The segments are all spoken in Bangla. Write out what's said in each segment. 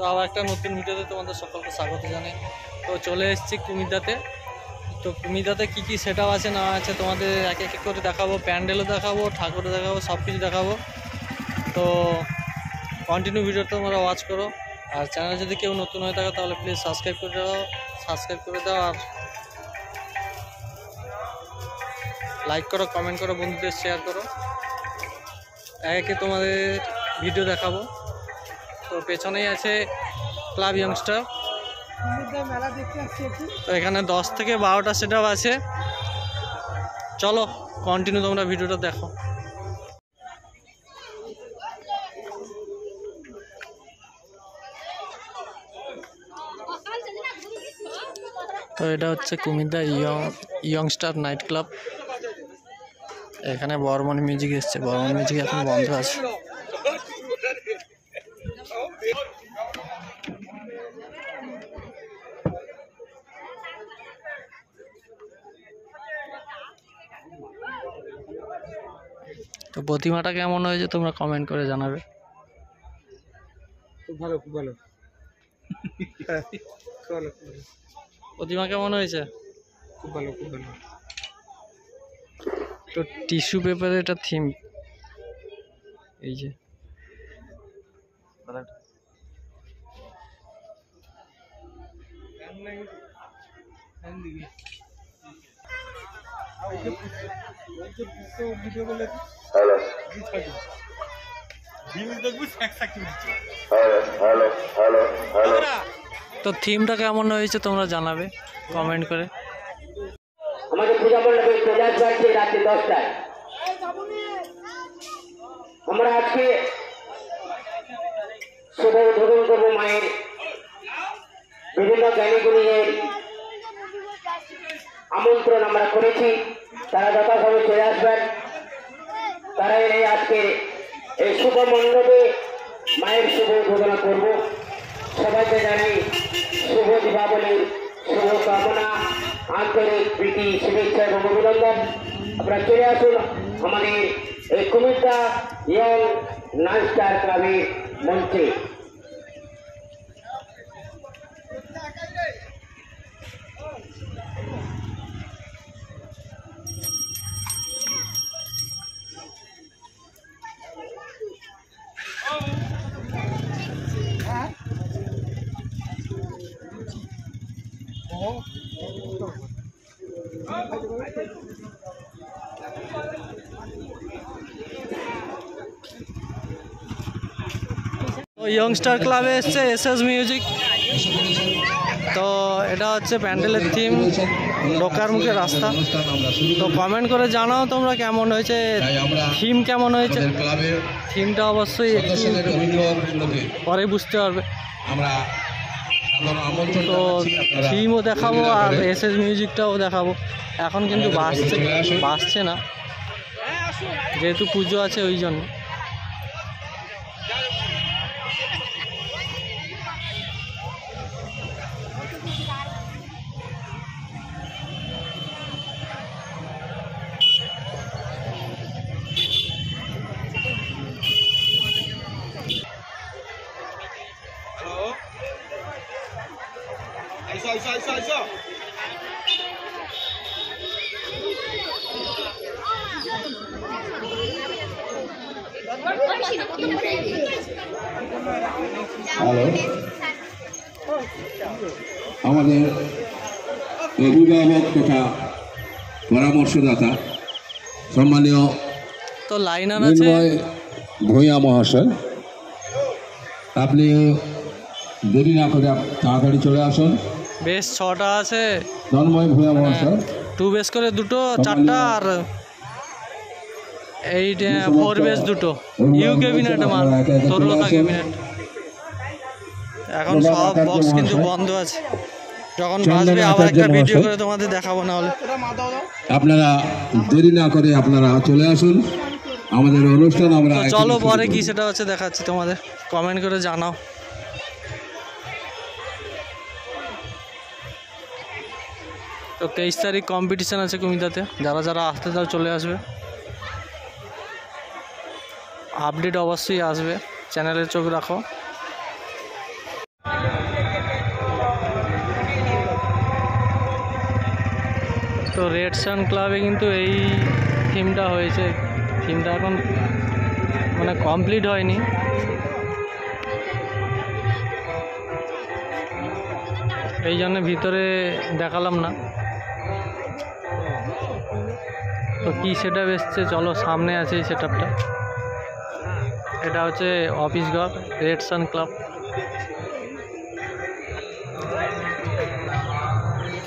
তো আবার একটা নতুন ভিডিওতে তোমাদের সকলকে স্বাগত জানাই। তো চলে এসেছি কুমিল্লাতে। তো কুমিল্লাতে কী কী সেট আপ আছে না আছে তোমাদের এক এক করে দেখাবো, প্যান্ডেলও দেখাবো, ঠাকুরও দেখাবো, সব কিছু দেখাবো। তো কন্টিনিউ ভিডিও তোমরা ওয়াচ করো। আর চ্যানেল যদি কেউ নতুন হয়ে থাকে তাহলে প্লিজ সাবস্ক্রাইব করে দাও আর লাইক করো, কমেন্ট করো, বন্ধুদের শেয়ার করো। একে তোমাদের ভিডিও দেখাবো। তো পেছনেই আছে ক্লাব ইয়ংস্টার। তো এখানে 10 থেকে 12টা সেট আপ আছে। চলো কন্টিনিউ তোমরা ভিডিওটা দেখো। তো এটা হচ্ছে কুমিল্লা ইয়ংস্টার নাইট ক্লাব। এখানে বর্মন মিউজিক এসছে, বর্মন মিউজিক এখন বন্ধ আছে। তো প্রতিমাটা কেমন হয়েছে তোমরা কমেন্ট করে জানাবে। খুব ভালো, খুব ভালো। প্রতিমা কেমন হয়েছে? খুব ভালো, খুব ভালো। তো টিস্যু পেপারের এটা থিম, এই যে তো থিমটা কেমন হয়েছে তোমরা জানাবে কমেন্ট করে। আমাদের পূজা মণ্ডপে প্রয়াস বাড়ছে রাত্রি 10টায়। আমরা আজকে শুভ উদ্বোধন করবো মায়ের বিভিন্ন জ্ঞানীগুণীদের আমন্ত্রণ আমরা করেছি, তারা যথাসময়ে চলে আসবেন। তারা এই আজকে এই শুভ মণ্ডপে মায়ের শুভ উদ্বোধন করব। সবাইকে জানাই শুভ দীপাবলির শুভ কামনা, আন্তরিক প্রীতি, শুভেচ্ছা এবং অভিনন্দন। আপনারা চলে আসুন আমাদের এই কুমিল্লা ইয়ং নাইট স্টার ক্লাবের মঞ্চে। তো ইয়ংস্টার ক্লাবে এসছে এসএস মিউজিক। তো এটা হচ্ছে প্যান্ডেলের থিম, ঢোকার মুখে রাস্তা। তো কমেন্ট করে জানাও তোমরা কেমন হয়েছে, থিম কেমন হয়েছে। থিমটা অবশ্যই পরে বুঝতে পারবে। তো থিমও দেখাবো আর এসএস মিউজিকটাও দেখাবো। এখন কিন্তু বাসছে না, যেহেতু পুজো আছে ওই জন্য। হ্যালো, আমাদের অভিভাবক তথা পরামর্শদাতা সম্মানীয় তো লাইনার আছে ভূঁইয়া মহাশয়, আপনি দেরি না করে তাড়াতাড়ি চলে আসুন। বেশ 6টা আছে, তন্ময় ভূঁইয়া মহাশয় 2 বেস করে 2টো, 4টা আর 4 বেস 2টো। ইউ ক্যাবিনেট মাল তরলতা ক্যাবিনেট। এখন সব বক্স কিন্তু বন্ধ আছে, যখন বাজবে আবার একটা ভিডিও করে তোমাদের দেখাবো। না হলে আপনারা দেরি না করে আপনারা চলে আসুন আমাদের অনুষ্ঠান। আমরা চলো পরে কি সেটা হচ্ছে দেখাচ্ছি তোমাদের, কমেন্ট করে জানাও। তো 23 তারিখ কম্পিটিশান আছে কুমিল্লাতে, যারা যারা আসতে চাও চলে আসবে। আপডেট অবশ্যই আসবে, চ্যানেলে চোখ রাখো। রেড সান ক্লাবে কিন্তু এই থিমটা হয়েছে, থিমটা এখন মানে কমপ্লিট হয়নি। এই জন্য ভিতরে দেখালাম না। তো কী সেট আপ এসছে চলো, সামনে আছে এই সেট আপটা। এটা হচ্ছে অফিস ঘর রেড সান ক্লাব।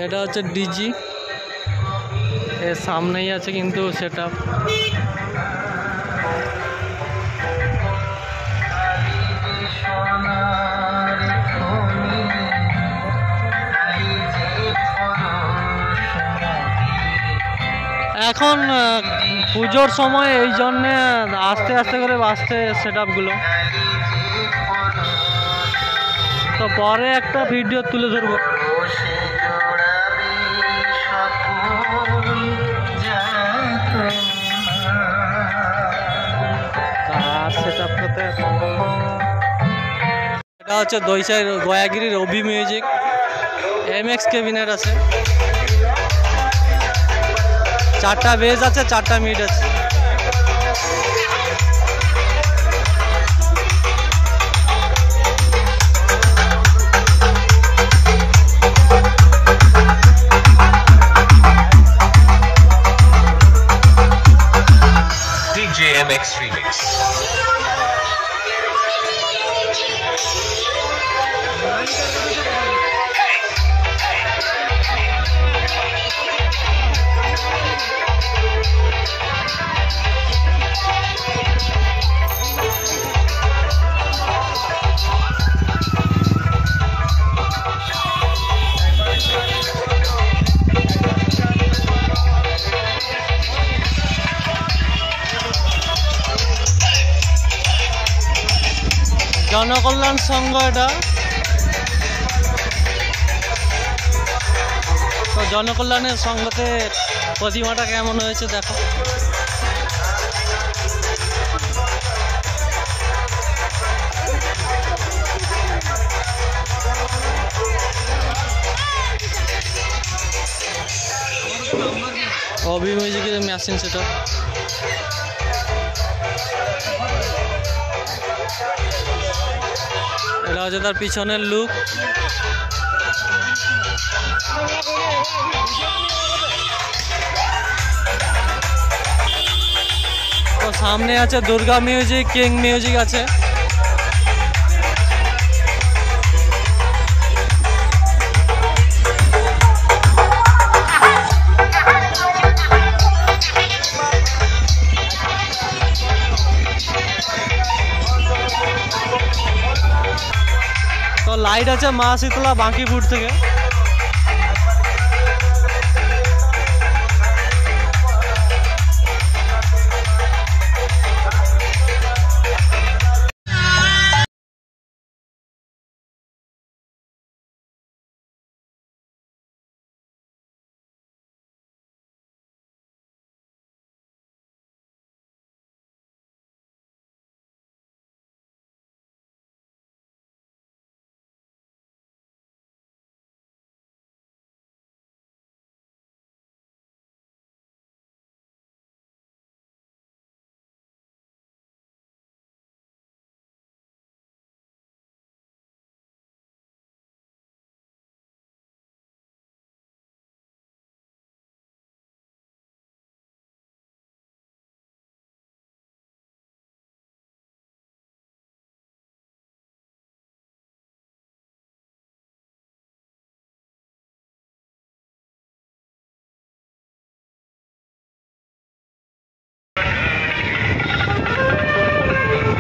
এটা হচ্ছে ডিজি, এর সামনেই আছে কিন্তু সেট আপ। এখন পুজোর সময় এই জন্যে আস্তে আস্তে করে বাজছে সেট আপগুলো। তো পরে একটা ভিডিও তুলে ধরবো। এটা হচ্ছে দইসাইর গয়াগিরির অভি মিউজিক, এমএক্স কেবিনেট আছে, 4টা বেজ আছে, 4টা মিড আছে। DJ MX Remix. জনকল্যাণ সংঘ এটা। তো জনকল্যাণের সংঘতে প্রতিমাটা কেমন হয়েছে দেখো। অভি মিউজিকের মেশিন সেটা। এটা হচ্ছে তার পিছনের লুক। তো সামনে আছে দুর্গা মিউজিক, কিং মিউজিক আছে। তো লাইট আছে মা শীতলা বাঁকিপুর থেকে।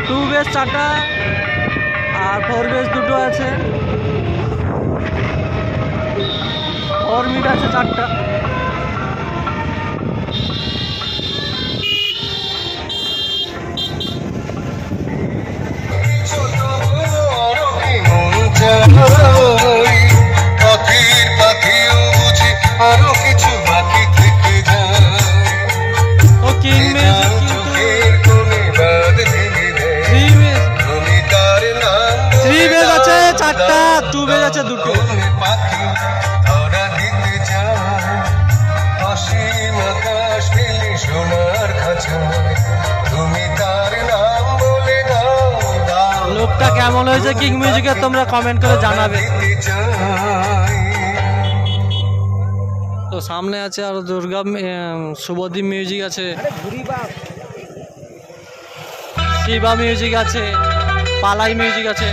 টু বেস 4টা আর 4 বেস 2টো আছে, 4 মিড আছে 4টা। ও কিং মিউজিক কিন্তু 3 বেস আছে 4টা, 2 বেস আছে 2টো। লোকটা কেমন হয়েছে কিং মিউজিকে তোমরা কমেন্ট করে জানাবে। তো সামনে আছে আর দুর্গা শুভদীপ মিউজিক আছে, শিবা মিউজিক আছে, পালাই মিউজিক আছে।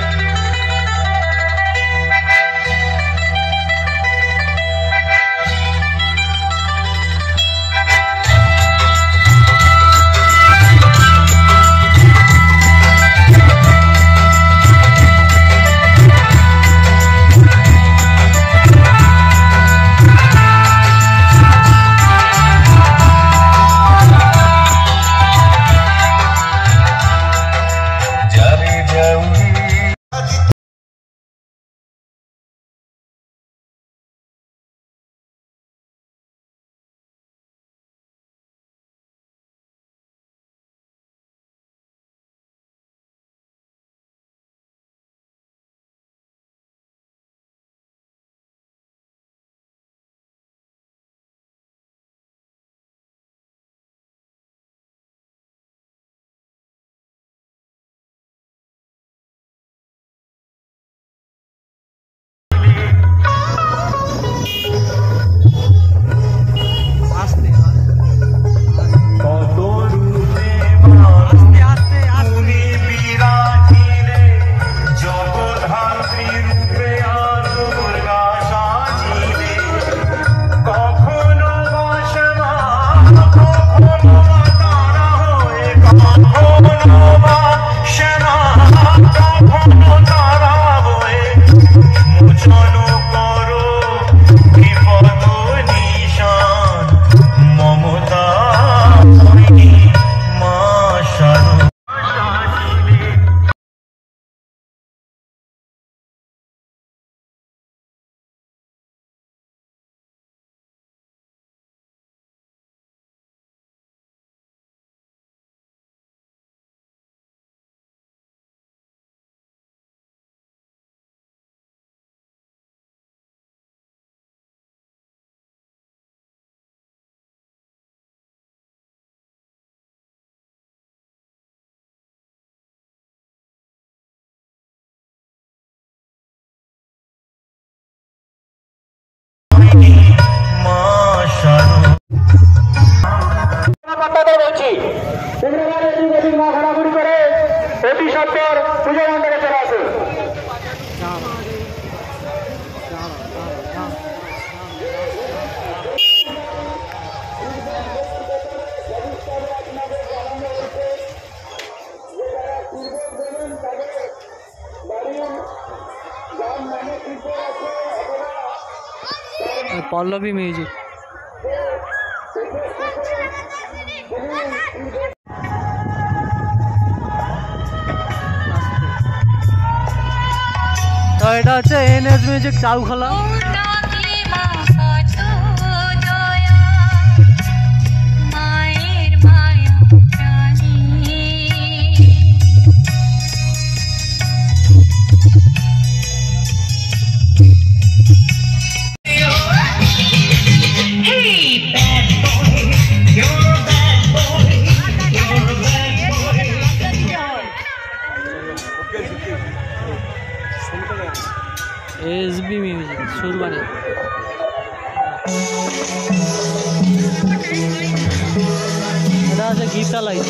ঘোরাঘুরি করে অতি সত্তর পুজো মন্দিরে চলে আসুন। পল্লবী মিউজিক। তো এটা হচ্ছে NS music চাউখোলা। SB music Surbani. এটা আছে গীতা লাইট।